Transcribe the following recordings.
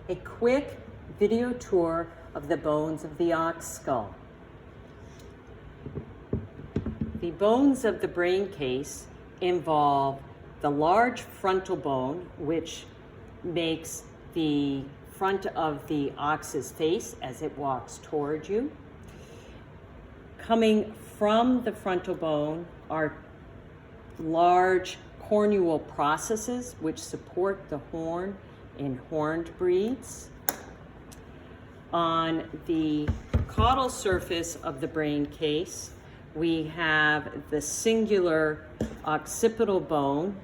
a quick video tour of the bones of the ox skull. The bones of the brain case involve the large frontal bone, which makes the front of the ox's face as it walks toward you. Coming from the frontal bone are large cornual processes which support the horn in horned breeds. On the caudal surface of the brain case, we have the singular occipital bone.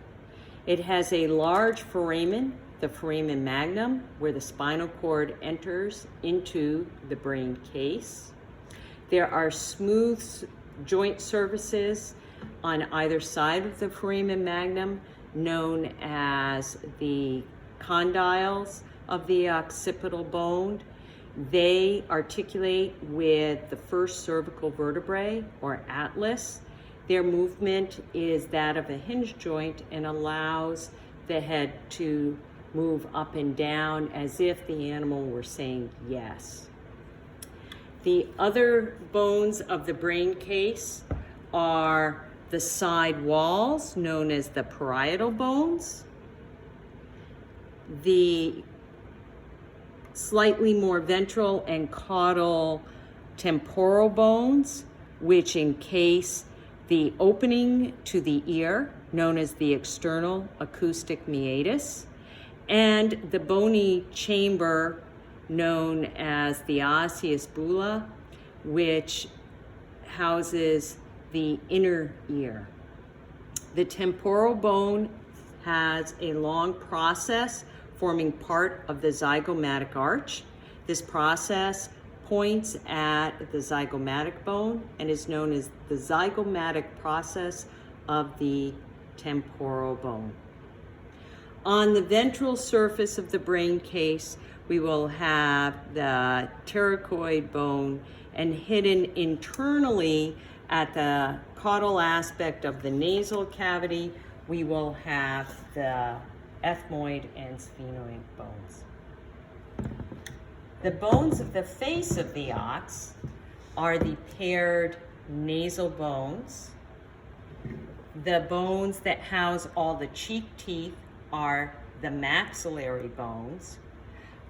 It has a large foramen, the foramen magnum, where the spinal cord enters into the brain case. There are smooth joint surfaces on either side of the foramen magnum, known as the condyles of the occipital bone. They articulate with the first cervical vertebrae, or atlas. Their movement is that of a hinge joint and allows the head to move up and down as if the animal were saying yes. The other bones of the brain case are the side walls, known as the parietal bones, the slightly more ventral and caudal temporal bones, which encase the opening to the ear, known as the external acoustic meatus, and the bony chamber known as the osseous bulla, which houses the inner ear. The temporal bone has a long process forming part of the zygomatic arch. This process points at the zygomatic bone and is known as the zygomatic process of the temporal bone. On the ventral surface of the brain case, we will have the pterygoid bone, and hidden internally at the caudal aspect of the nasal cavity, we will have the ethmoid and sphenoid bones. The bones of the face of the ox are the paired nasal bones. The bones that house all the cheek teeth are the maxillary bones.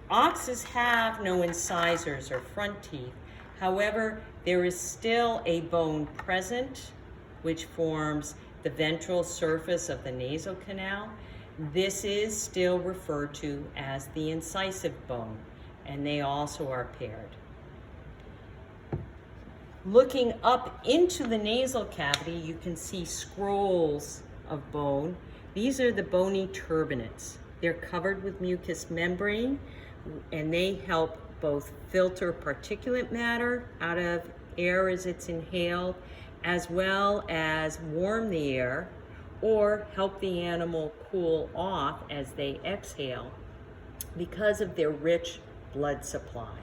Oxes have no incisors or front teeth. However, there is still a bone present which forms the ventral surface of the nasal canal. This is still referred to as the incisive bone, and they also are paired. Looking up into the nasal cavity, you can see scrolls of bone. These are the bony turbinates. They're covered with mucous membrane, and they help both filter particulate matter out of air as it's inhaled, as well as warm the air or help the animal cool off as they exhale because of their rich blood supply.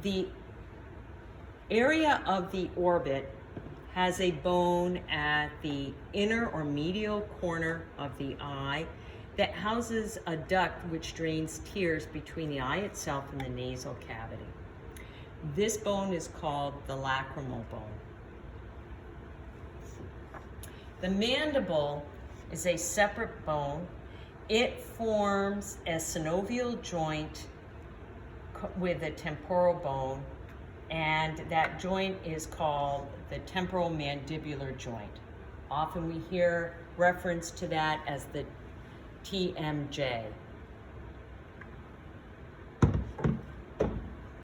The area of the orbit has a bone at the inner or medial corner of the eye that houses a duct which drains tears between the eye itself and the nasal cavity. This bone is called the lacrimal bone. The mandible is a separate bone. It forms a synovial joint with a temporal bone, and that joint is called the temporal mandibular joint. Often we hear reference to that as the TMJ.